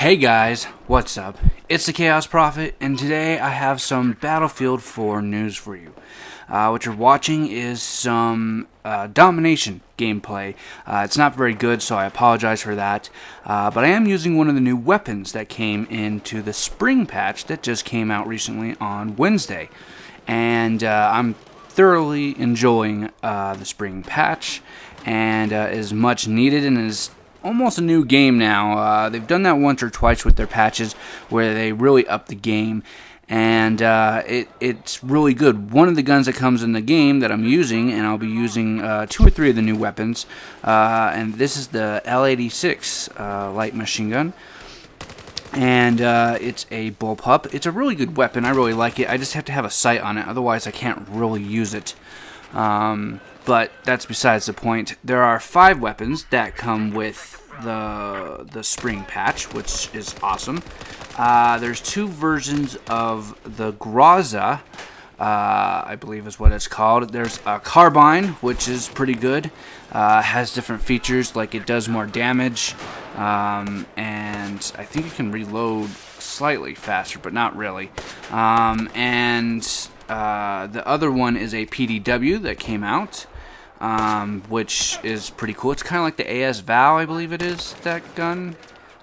Hey guys, what's up? It's the Chaos Prophet, and today I have some Battlefield 4 news for you. What you're watching is some domination gameplay. It's not very good, so I apologize for that. But I am using one of the new weapons that came into the spring patch that just came out recently on Wednesday. And I'm thoroughly enjoying the spring patch, and is much needed and is almost a new game now. They've done that once or twice with their patches where they really up the game, and it's really good. One of the guns that comes in the game that I'm using, and I'll be using 2 or 3 of the new weapons, and this is the L86 light machine gun. And it's a bullpup. It's a really good weapon. I really like it. I just have to have a sight on it, otherwise I can't really use it. But that's besides the point. There are 5 weapons that come with the spring patch, which is awesome. There's 2 versions of the Groza, I believe is what it's called. There's a carbine, which is pretty good. Has different features, like it does more damage, and I think it can reload slightly faster, but not really. And the other one is a PDW that came out, which is pretty cool. It's kind of like the AS Val, I believe it is, that gun.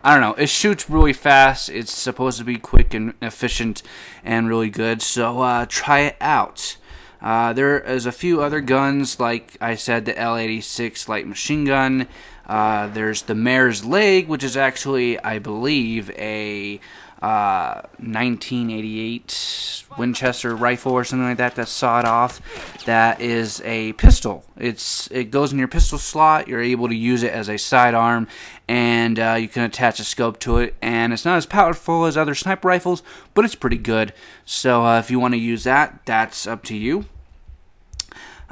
I don't know. It shoots really fast. It's supposed to be quick and efficient and really good, so try it out. There is a few other guns, like I said, the L86 light machine gun. There's the Mare's Leg, which is actually, I believe, a 1988 Winchester rifle or something like that that's sawed off. That is a pistol. It goes in your pistol slot. You're able to use it as a sidearm, and you can attach a scope to it. And it's not as powerful as other sniper rifles, but it's pretty good. So if you want to use that, that's up to you.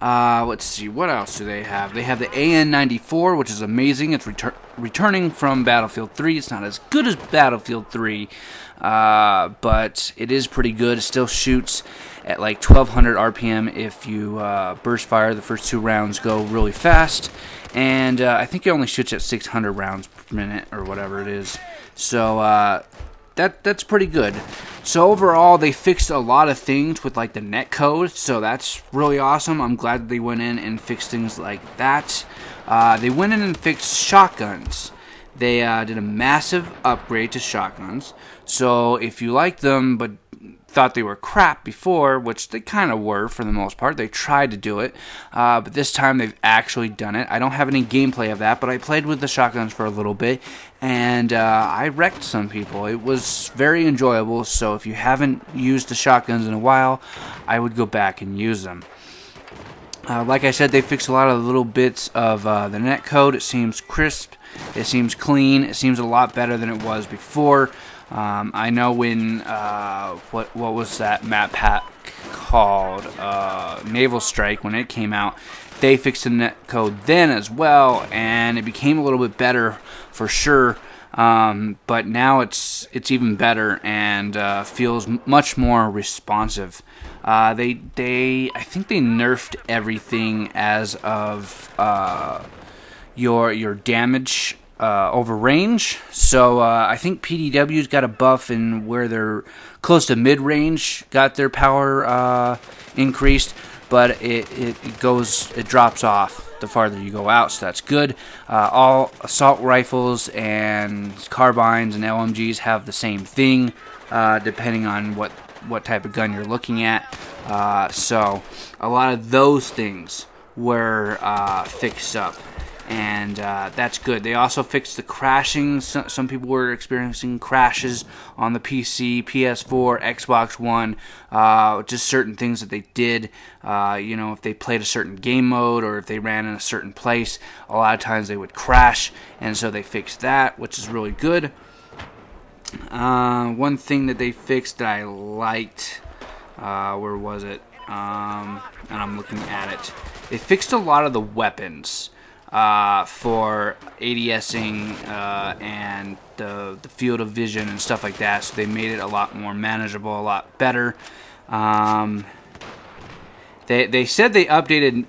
Let's see, what else do they have? They have the AN-94, which is amazing. It's returning from Battlefield 3. It's not as good as Battlefield 3, but it is pretty good. It still shoots at like 1200 RPM if you burst fire. The first 2 rounds go really fast, and I think it only shoots at 600 rounds per minute or whatever it is. So that's pretty good. So overall, they fixed a lot of things with like the netcode, so that's really awesome. I'm glad that they went in and fixed things like that. They went in and fixed shotguns. They did a massive upgrade to shotguns. So if you like them but thought they were crap before, which they kind of were for the most part, they tried to do it, but this time they've actually done it. I don't have any gameplay of that, but I played with the shotguns for a little bit, and I wrecked some people. It was very enjoyable, so if you haven't used the shotguns in a while, I would go back and use them. Like I said, they fixed a lot of the little bits of the netcode. It seems crisp, it seems clean, it seems a lot better than it was before. I know when, what was that map pack called, Naval Strike, when it came out, they fixed the netcode then as well, and it became a little bit better for sure, but now it's even better and feels much more responsive. I think they nerfed everything as of your damage over range, so I think PDW's got a buff in where they're close to mid-range, got their power increased, but it drops off the farther you go out, so that's good. All assault rifles and carbines and LMGs have the same thing, depending on what type of gun you're looking at. So a lot of those things were fixed up, and that's good. They also fixed the crashing. Some people were experiencing crashes on the PC, PS4, Xbox One, just certain things that they did. If they played a certain game mode or if they ran in a certain place, a lot of times they would crash, and so they fixed that, which is really good. One thing that they fixed that I liked, where was it? And I'm looking at it. They fixed a lot of the weapons for ADSing and the field of vision and stuff like that, so they made it a lot more manageable, a lot better. They said they updated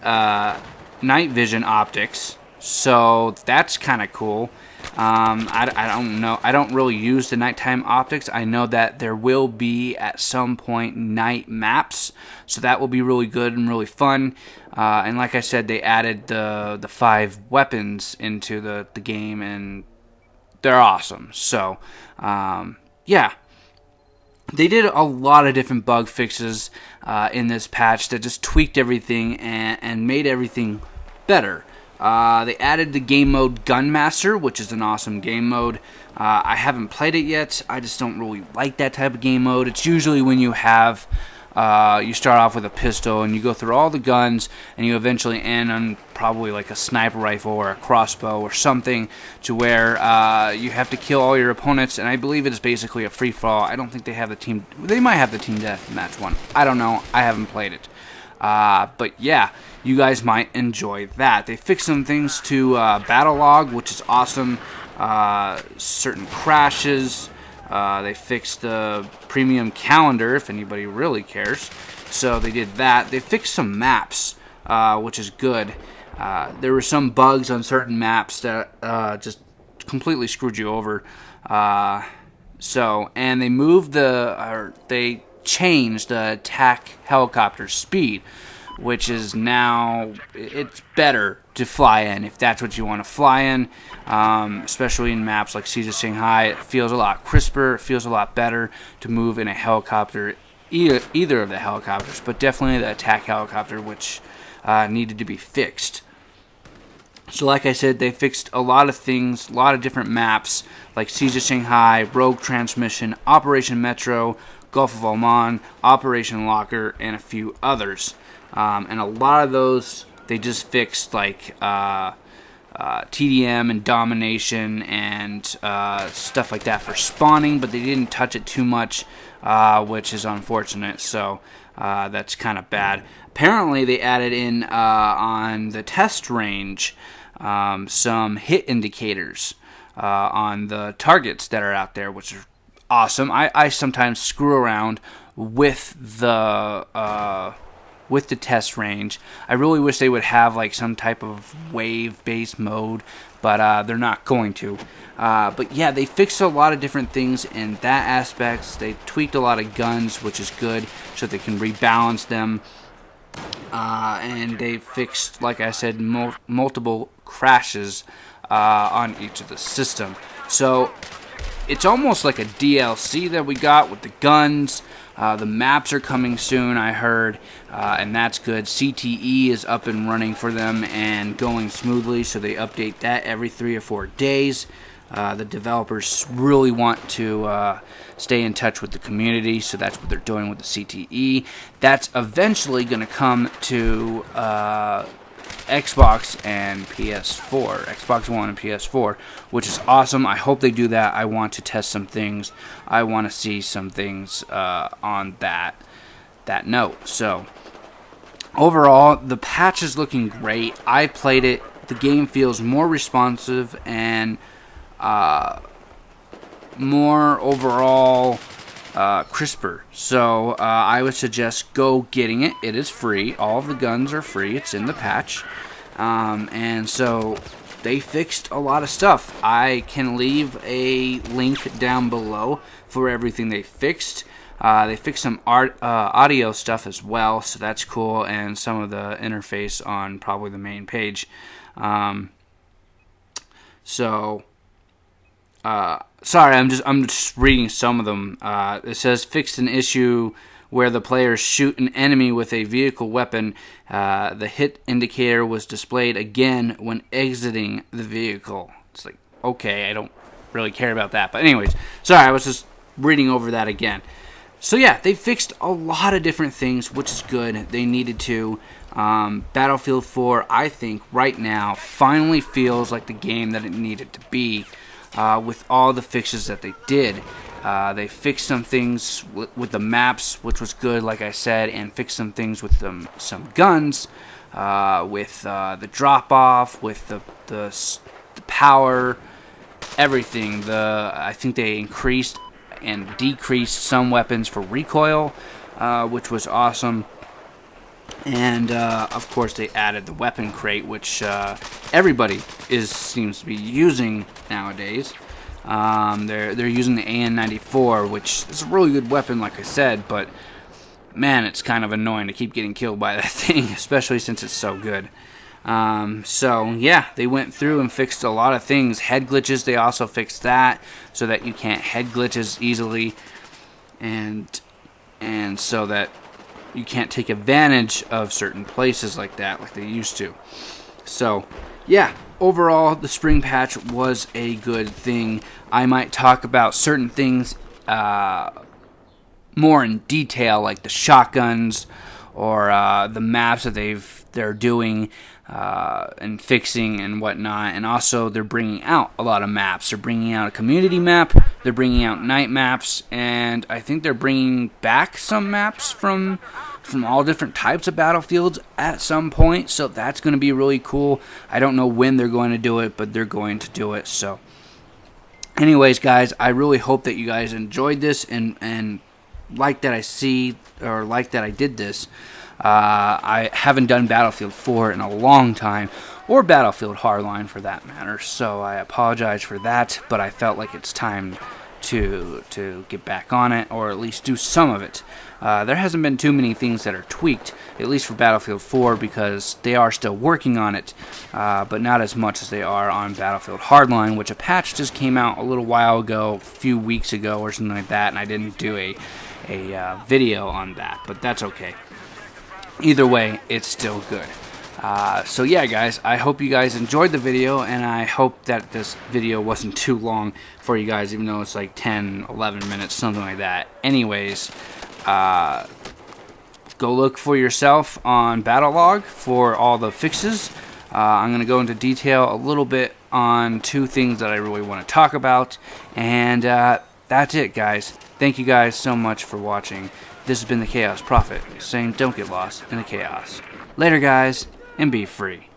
night vision optics, so that's kind of cool. I don't know. I don't really use the nighttime optics. I know that there will be at some point night maps, so that will be really good and really fun. And like I said, they added the 5 weapons into the game, and they're awesome. So yeah. They did a lot of different bug fixes in this patch that just tweaked everything and made everything better. They added the game mode Gunmaster, which is an awesome game mode. I haven't played it yet. I just don't really like that type of game mode. It's usually when you have you start off with a pistol and you go through all the guns and you eventually end on probably like a sniper rifle or a crossbow or something, to where you have to kill all your opponents, and I believe it is basically a free-for-all. I don't think they have the team. They might have the team deathmatch one. I don't know. I haven't played it. But yeah, you guys might enjoy that. They fixed some things to Battle Log, which is awesome. Certain crashes. They fixed the premium calendar, if anybody really cares. So they did that. They fixed some maps, which is good. There were some bugs on certain maps that just completely screwed you over. And they moved they changed the attack helicopter speed, which is now, it's better to fly in if that's what you want to fly in, especially in maps like Siege of Shanghai. It feels a lot crisper, it feels a lot better to move in a helicopter, either of the helicopters, but definitely the attack helicopter, which needed to be fixed. So like I said, they fixed a lot of things, a lot of different maps, like Siege of Shanghai, Rogue Transmission, Operation Metro, Gulf of Oman, Operation Locker, and a few others. And a lot of those, they just fixed, like TDM and Domination and stuff like that for spawning, but they didn't touch it too much, which is unfortunate, so that's kind of bad. Apparently, they added in on the test range some hit indicators on the targets that are out there, which are awesome. I sometimes screw around with the test range. I really wish they would have like some type of wave-based mode, but they're not going to. But yeah, they fixed a lot of different things in that aspect. They tweaked a lot of guns, which is good, so they can rebalance them. And they fixed, like I said, multiple crashes on each of the system. So it's almost like a DLC that we got with the guns. The maps are coming soon, I heard, and that's good. CTE is up and running for them and going smoothly, so they update that every 3 or 4 days. The developers really want to stay in touch with the community, so that's what they're doing with the CTE. That's eventually going to come to Xbox and PS4, Xbox One and PS4, which is awesome. I hope they do that. I want to test some things. I want to see some things on that note. So overall, the patch is looking great. I played it. The game feels more responsive and more overall crisper. So I would suggest go getting it. It is free. All of the guns are free. It's in the patch. And so they fixed a lot of stuff. I can leave a link down below for everything they fixed. They fixed some audio stuff as well, so that's cool, and some of the interface on probably the main page. Sorry, I'm just reading some of them. It says fixed an issue where the players shoot an enemy with a vehicle weapon. The hit indicator was displayed again when exiting the vehicle. It's like, okay, I don't really care about that. But anyways, sorry, I was just reading over that again. So yeah, they fixed a lot of different things, which is good. They needed to. Battlefield 4, I think, right now, finally feels like the game that it needed to be. With all the fixes that they did. They fixed some things with the maps, which was good, like I said, and fixed some things with some guns, with the drop-off, with the power, everything. I think they increased and decreased some weapons for recoil, which was awesome. And of course, they added the weapon crate, which everybody seems to be using nowadays. They're using the AN-94, which is a really good weapon, like I said, but man, it's kind of annoying to keep getting killed by that thing, especially since it's so good. So yeah, they went through and fixed a lot of things. Head glitches, they also fixed that so that you can't head glitches easily, and so that you can't take advantage of certain places like that, like they used to. So yeah, overall, the spring patch was a good thing. I might talk about certain things more in detail, like the shotguns or the maps that they're doing and fixing and whatnot. And also, they're bringing out a lot of maps. They're bringing out a community map. They're bringing out night maps, and I think they're bringing back some maps from all different types of battlefields at some point. So that's going to be really cool. I don't know when they're going to do it, but they're going to do it. So anyways, guys, I really hope that you guys enjoyed this and like that I did this. I haven't done Battlefield 4 in a long time, or Battlefield Hardline for that matter, so I apologize for that, but I felt like it's time to get back on it, or at least do some of it. There hasn't been too many things that are tweaked, at least for Battlefield 4, because they are still working on it, but not as much as they are on Battlefield Hardline, which a patch just came out a little while ago, a few weeks ago or something like that, and I didn't do a video on that, but that's okay. Either way, it's still good. So yeah, guys, I hope you guys enjoyed the video, and I hope that this video wasn't too long for you guys, even though it's like 10, 11 minutes, something like that. Anyways, go look for yourself on Battlelog for all the fixes. I'm going to go into detail a little bit on two things that I really want to talk about, and that's it, guys. Thank you guys so much for watching. This has been the Chaos Prophet, saying don't get lost in the chaos. Later, guys, and be free.